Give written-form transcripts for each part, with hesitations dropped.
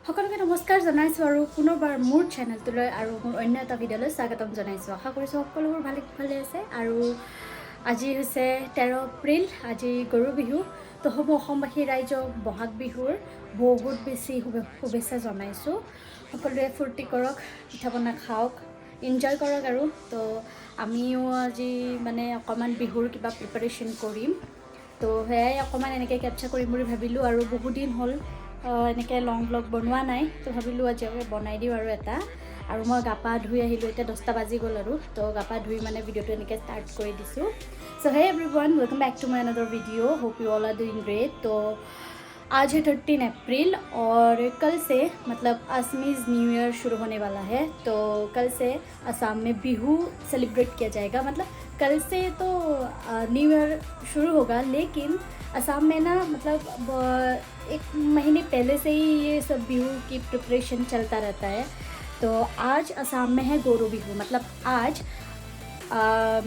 সকলোকে নমস্কাৰ জনাইছোঁ আৰু পুনৰবাৰ মোৰ চেনেলটোলৈ আৰু মোৰ অন্য এটা ভিডিঅ'লৈ স্বাগতম জনাইছোঁ। আশা কৰিছোঁ সকলোবোৰ ভালে আছে। আৰু আজি হৈছে 13 এপ্ৰিল, আজি গৰু বিহু। তো সমূহ অসমবাসী ৰাইজক বহাগ বিহুৰ বহুত বেছি শুভেচ্ছা জনাইছোঁ। সকলোৱে ফূৰ্তি কৰক, পিঠা পনা খাওক, এনজয় কৰক। আৰু তো আমিও আজি মানে অকণমান বিহুৰ কিবা প্ৰিপাৰেশ্যন কৰিম। তো সেয়াই অকণমান এনেকৈ কেপচাৰ কৰিম বুলি ভাবিলোঁ। আৰু বহুদিন হ'ল এনেকৈ লং ব্লগ বনোৱা নাই, তো ভাবিলোঁ আজি বনাই দিওঁ আৰু এটা। আৰু মই গা পা ধুই আহিলোঁ, এতিয়া 10টা বাজি গ'ল আৰু। তো গা পা ধুই মানে ভিডিঅ'টো এনেকৈ ষ্টাৰ্ট কৰি দিছোঁ। So' hey everyone, welcome back to my another video. Hope you all are doing great. तो आज है 13 अप्रैल और कल से मतलब असमीज़ न्यू ईयर शुरू होने वाला है। तो कल से असम में बिहू सेलिब्रेट किया जाएगा। मतलब कल से तो न्यू ईयर शुरू होगा, लेकिन असम में ना मतलब एक महीने पहले से ही ये सब बिहू की प्रिपरेशन चलता रहता है। तो आज असम में है गोरू बिहू। मतलब आज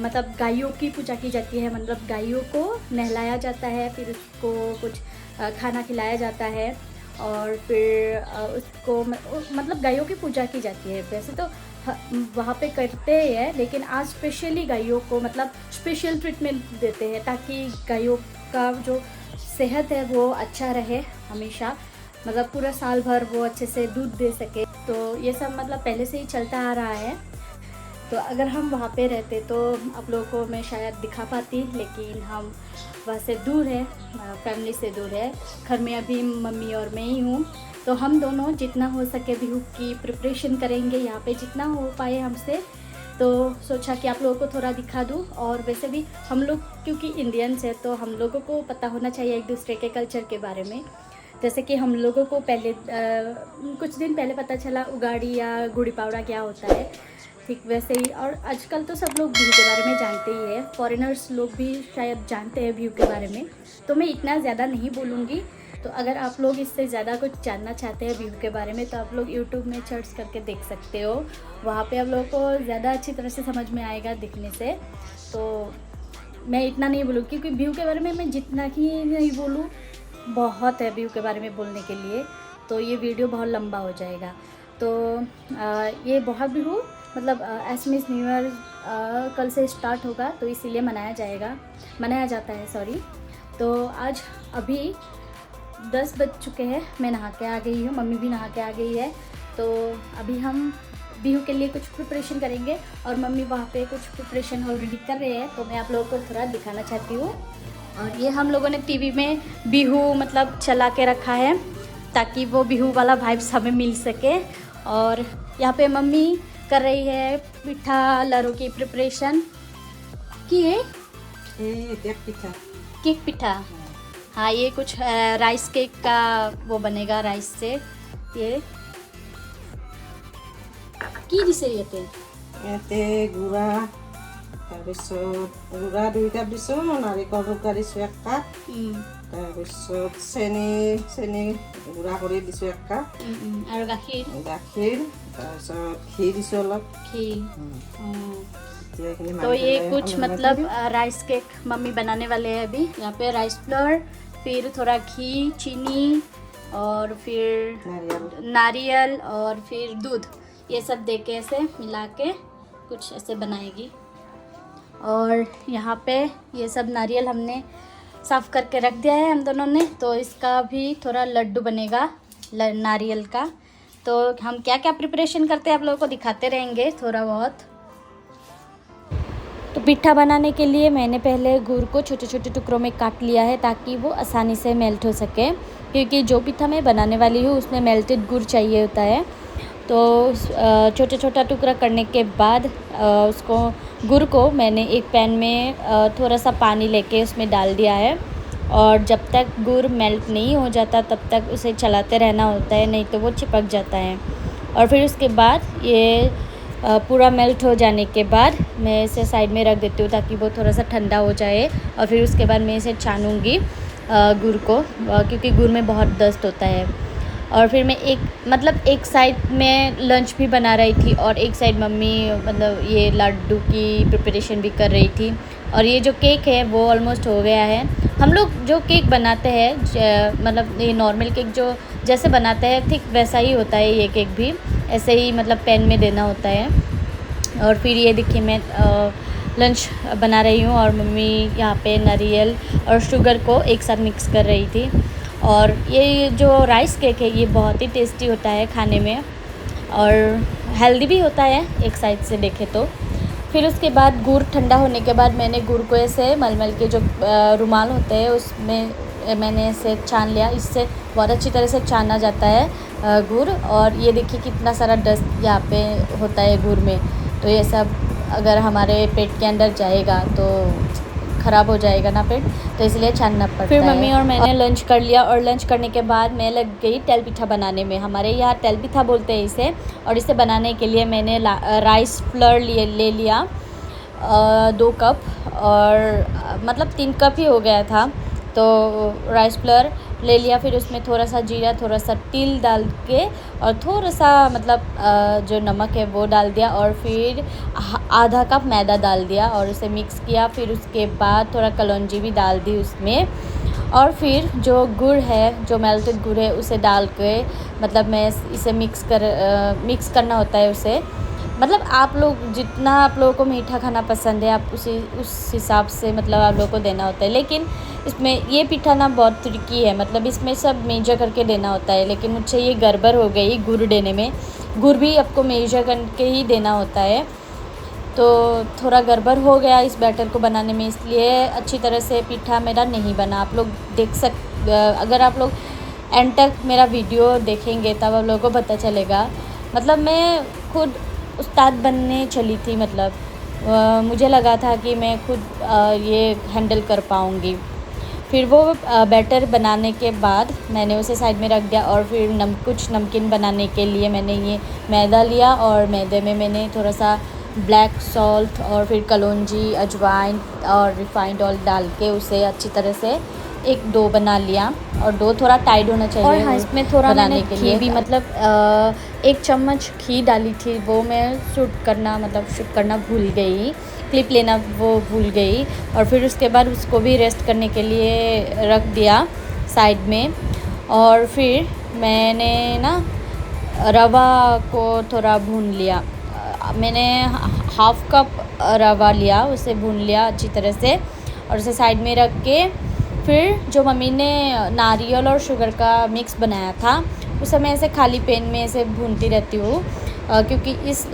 मतलब गायों की पूजा की जाती है। मतलब गायों को नहलाया जाता है, फिर उसको कुछ खाना खिलाया जाता है और फिर उसको मतलब गायों की पूजा की जाती है। वैसे तो वहाँ पे करते ही है, लेकिन आज स्पेशली गायों को मतलब स्पेशल ट्रीटमेंट देते हैं ताकि गायों का जो सेहत है वो अच्छा रहे हमेशा, मतलब पूरा साल भर वो अच्छे से दूध दे सके। तो ये सब मतलब पहले से ही चलता आ रहा है। तो अगर हम वहाँ पे रहते तो आप लोगों को मैं शायद दिखा पाती, लेकिन हम वहाँ से दूर है, फैमिली से दूर है। घर में अभी मम्मी और मैं ही हूँ। तो हम दोनों जितना हो सके बिहू की प्रिपरेशन करेंगे यहाँ पे, जितना हो पाए हमसे। तो सोचा कि आप लोगों को थोड़ा दिखा दूँ। और वैसे भी हम लोग क्योंकि इंडियंस है, तो हम लोगों को पता होना चाहिए एक दूसरे के कल्चर के बारे में। जैसे कि हम लोगों को पहले कुछ दिन पहले पता चला उगाड़ी या गुड़ी पावड़ा क्या होता है, ठीक वैसे ही। और आजकल तो सब लोग बिहू के बारे में जानते ही है, फॉरेनर्स लोग भी शायद जानते हैं बिहू के बारे में। तो मैं इतना ज़्यादा नहीं बोलूँगी। तो अगर आप लोग इससे ज़्यादा कुछ जानना चाहते हैं बिहू के बारे में, तो आप लोग यूट्यूब में सर्च करके देख सकते हो। वहाँ पे आप लोगों को ज़्यादा अच्छी तरह से समझ में आएगा दिखने से। तो मैं इतना नहीं बोलूँ, क्योंकि बिहू के बारे में मैं जितना ही नहीं बोलूँ बहुत है बिहू के बारे में बोलने के लिए। तो ये वीडियो बहुत लंबा हो जाएगा। तो ये बहाग बिहू मतलब असमीज़ न्यू ईयर कल से स्टार्ट होगा, तो इसीलिए मनाया जाता है सॉरी। तो आज अभी 10 बज चुके हैं, मैं नहा के आ गई हूँ, मम्मी भी नहा के आ गई है। तो अभी हम बिहू के लिए कुछ प्रिपरेशन करेंगे और मम्मी वहाँ पे कुछ प्रिपरेशन ऑलरेडी कर रहे हैं। तो मैं आप लोगों को थोड़ा दिखाना चाहती हूँ। और ये हम लोगों ने टीवी में बिहू मतलब चला के रखा है ताकि वो बिहू वाला वाइब्स हमें मिल सके। और यहाँ पे मम्मी कर रही है पिठा लारू की प्रिपरेशन की है, केक पिठा। हाँ, ये कुछ राइस केक का वो बनेगा राइस से। ये কি দিছে ইয়াতে? ইয়াতে গুড়া, তাৰপিছত গুড়া 2টা দিছোঁ, নাৰিকল ৰুকা দিছোঁ 1 কাপ, তাৰপিছত চেনি গুড়া কৰি দিছোঁ 1 কাপ, আৰু গাখীৰ, তাৰপিছত ঘি দিছোঁ অলপ। तो ये कुछ मतलब राइस केक मम्मी बनाने वाले हैं अभी। यहाँ पे राइस फ्लोर, फिर थोड़ा घी, चीनी और फिर नारियल और फिर दूध, ये सब दे के ऐसे मिला के कुछ ऐसे बनाएगी। और यहाँ पे ये सब नारियल हमने साफ़ करके रख दिया है हम दोनों ने। तो इसका भी थोड़ा लड्डू बनेगा नारियल का। तो हम क्या क्या प्रिपरेशन करते हैं आप लोगों को दिखाते रहेंगे थोड़ा बहुत। तो पिठा बनाने के लिए मैंने पहले गुड़ को छोटे छोटे टुकड़ों में काट लिया है ताकि वो आसानी से मेल्ट हो सके, क्योंकि जो पिठा मैं बनाने वाली हूँ उसमें मेल्टेड गुड़ चाहिए होता है। तो छोटा छोटा टुकड़ा करने के बाद उसको गुड़ को मैंने एक पैन में थोड़ा सा पानी लेके उसमें डाल दिया है। और जब तक गुड़ मेल्ट नहीं हो जाता तब तक उसे चलाते रहना होता है, नहीं तो वो चिपक जाता है। और फिर उसके बाद ये पूरा मेल्ट हो जाने के बाद मैं इसे साइड में रख देती हूँ ताकि वो थोड़ा सा ठंडा हो जाए। और फिर उसके बाद मैं इसे छानूँगी गुड़ को, क्योंकि गुड़ में बहुत डस्ट होता है। और फिर मैं एक साइड में लंच भी बना रही थी और एक साइड मम्मी मतलब ये लड्डू की प्रिपरेशन भी कर रही थी। और ये जो केक है वो ऑलमोस्ट हो गया है। हम लोग जो केक बनाते हैं मतलब ये नॉर्मल केक जो जैसे बनाते हैं ठीक वैसा ही होता है ये केक भी, ऐसे ही मतलब पैन में देना होता है। और फिर ये देखिए मैं लंच बना रही हूँ और मम्मी यहाँ पे नारियल और शुगर को एक साथ मिक्स कर रही थी। और ये जो राइस केक है ये बहुत ही टेस्टी होता है खाने में और हेल्दी भी होता है एक साइड से देखें तो। फिर उसके बाद गुड़ ठंडा होने के बाद मैंने गुड़ को ऐसे मलमल के जो रुमाल होते हैं उसमें मैंने ऐसे छान लिया। इससे बहुत अच्छी तरह से छाना जाता है गुड़। और ये देखिए कितना सारा डस्ट यहाँ पे होता है गुड़ में, तो ये सब अगर हमारे पेट के अंदर जाएगा तो ख़राब हो जाएगा ना पेट, तो इसलिए छानना पड़ता है। फिर मम्मी और मैंने लंच कर लिया और लंच करने के बाद मैं लग गई तेल पिठा बनाने में। हमारे यहाँ तेल पिठा बोलते हैं इसे। और इसे बनाने के लिए मैंने राइस फ्लोर ले लिया 2 कप, और मतलब 3 कप ही हो गया था। तो राइस फ्लोर ले लिया, फिर उसमें थोड़ा सा जीरा, थोड़ा सा तिल डाल के और थोड़ा सा मतलब जो नमक है वो डाल दिया, और फिर आधा कप मैदा डाल दिया और उसे मिक्स किया। फिर उसके बाद थोड़ा कलौंजी भी डाल दी उसमें, और फिर जो गुड़ है, जो मेल्टेड गुड़ है उसे डाल के मतलब मैं इसे मिक्स करना होता है उसे। मतलब आप लोग जितना आप लोगों को मीठा खाना पसंद है आप उस हिसाब से मतलब आप लोगों को देना होता है। लेकिन इसमें ये पिठा ना बहुत ट्रिकी है, मतलब इसमें सब मेजर करके देना होता है। लेकिन मुझसे ये गड़बड़ हो गई गुड़ देने में। गुड़ भी आपको मेजर करके ही देना होता है, तो थोड़ा गड़बड़ हो गया इस बैटर को बनाने में, इसलिए अच्छी तरह से पिठा मेरा नहीं बना। आप लोग अगर आप लोग एंड तक मेरा वीडियो देखेंगे तब आप लोगों को पता चलेगा। मतलब मैं खुद उस्ताद बनने चली थी, मतलब मुझे लगा था कि मैं खुद ये हैंडल कर पाऊँगी। फिर वो बैटर बनाने के बाद मैंने उसे साइड में रख दिया, और फिर कुछ नमकीन बनाने के लिए मैंने ये मैदा लिया, और मैदे में मैंने थोड़ा सा ब्लैक सॉल्ट और फिर कलौंजी, अजवाइन और रिफाइंड ऑयल डाल के उसे अच्छी तरह से एक डो बना लिया। और डो थोड़ा टाइट होना चाहिए। और हाँ, इसमें थोड़ा बनाने के लिए भी मतलब 1 चम्मच घी डाली थी, वो मैं शूट करना भूल गई, क्लिप लेना वो भूल गई। और फिर उसके बाद उसको भी रेस्ट करने के लिए रख दिया साइड में। और फिर मैंने ना रवा को थोड़ा भून लिया। मैंने 1/2 कप रवा लिया, उसे भून लिया अच्छी तरह से और उसे साइड में रख के फिर जो मम्मी ने नारियल और शुगर का मिक्स बनाया था उसे मैं ऐसे खाली पैन में ऐसे भूनती रहती हूँ, क्योंकि इस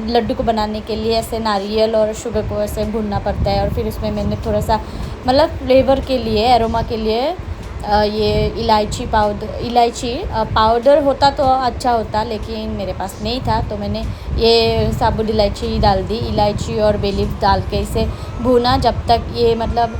लड्डू को बनाने के लिए ऐसे नारियल और शुगर को ऐसे भूनना पड़ता है। और फिर उसमें मैंने थोड़ा सा मतलब फ्लेवर के लिए, एरोमा के लिए ये इलायची पाउडर होता तो अच्छा होता, लेकिन मेरे पास नहीं था, तो मैंने ये साबुत इलायची डाल दी। इलायची और बे लीफ डाल के इसे भूना जब तक ये मतलब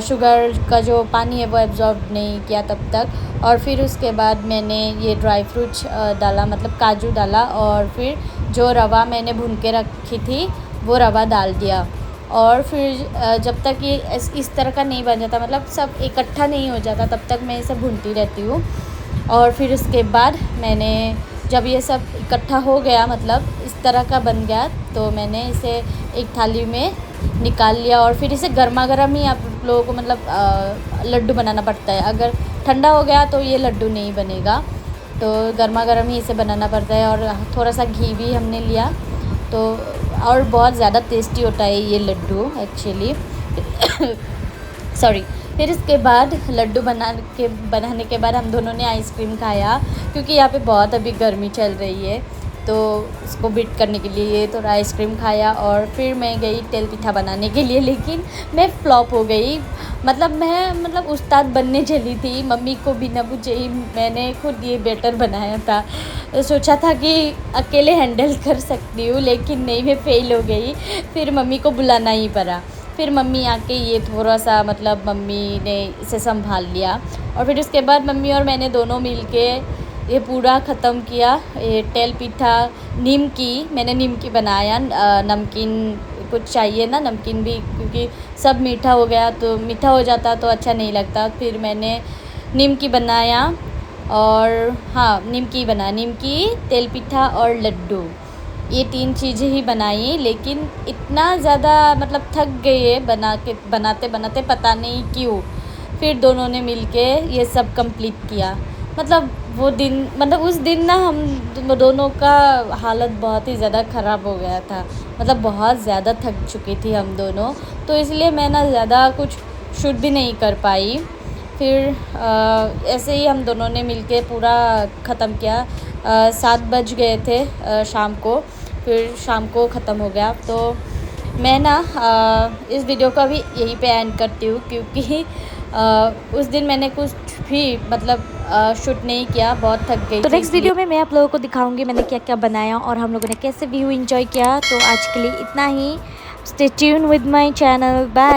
शुगर का जो पानी है वो एब्जॉर्ब नहीं किया तब तक। और फिर उसके बाद मैंने ये ड्राई फ्रूट्स डाला, मतलब काजू डाला, और फिर जो रवा मैंने भून के रखी थी वो रवा डाल दिया। और फिर जब तक ये इस तरह का नहीं बन जाता, मतलब सब इकट्ठा नहीं हो जाता, तब तक मैं इसे भूनती रहती हूँ। और फिर उसके बाद मैंने जब ये सब इकट्ठा हो गया, मतलब इस तरह का बन गया, तो मैंने इसे एक थाली में निकाल लिया। और फिर इसे गर्मा गर्म ही आप लोगों को मतलब लड्डू बनाना पड़ता है। अगर ठंडा हो गया तो ये लड्डू नहीं बनेगा, तो गर्मा गर्म ही इसे बनाना पड़ता है। और थोड़ा सा घी भी हमने लिया, तो और बहुत ज़्यादा टेस्टी होता है ये लड्डू एक्चुअली। सॉरी। फिर इसके बाद लड्डू बनाने के बाद हम दोनों ने आइसक्रीम खाया, क्योंकि यहाँ पे बहुत अभी गर्मी चल रही है, तो उसको बीट करने के लिए थोड़ा आइसक्रीम खाया। और फिर मैं गई तेल पिठा बनाने के लिए, लेकिन मैं फ्लॉप हो गई। मैं उस्ताद बनने चली थी, मम्मी को बिना पूछे ही मैंने खुद ये बैटर बनाया था। सोचा था कि अकेले हैंडल कर सकती हूँ, लेकिन नहीं, मैं फ़ेल हो गई। फिर मम्मी को बुलाना ही पड़ा। फिर मम्मी आके ये थोड़ा सा मतलब मम्मी ने इसे संभाल लिया। और फिर उसके बाद मम्मी और मैंने दोनों मिलके ये पूरा ख़त्म किया। ये तेल पिठा मैंने नीमकी बनाया। नमकीन कुछ चाहिए ना, नमकीन भी, क्योंकि सब मीठा हो गया तो मीठा हो जाता तो अच्छा नहीं लगता। फिर मैंने नीमकी बनाया, और हाँ नीमकी, तेल पिठा और लड्डू, ये 3 चीज़ें ही बनाई। लेकिन इतना ज़्यादा मतलब थक गई है बनाते बनाते, पता नहीं क्यों। फिर दोनों ने मिलके ये सब कंप्लीट किया। मतलब वो दिन, मतलब उस दिन ना हम दोनों का हालत बहुत ही ज़्यादा ख़राब हो गया था। मतलब बहुत ज़्यादा थक चुकी थी हम दोनों, तो इसलिए मैं ना ज़्यादा कुछ शूट भी नहीं कर पाई। फिर ऐसे ही हम दोनों ने मिलके पूरा ख़त्म किया। 7 बज गए थे शाम को, फिर शाम को ख़त्म हो गया। तो मैं ना इस वीडियो को अभी यहीं पे एंड करती हूँ, क्योंकि उस दिन मैंने कुछ भी मतलब शूट नहीं किया, बहुत थक गई। तो नेक्स्ट वीडियो में मैं आप लोगों को दिखाऊंगी मैंने क्या क्या बनाया और हम लोगों ने कैसे व्यू एंजॉय किया। तो आज के लिए इतना ही। Stay tune with my channel. Bye.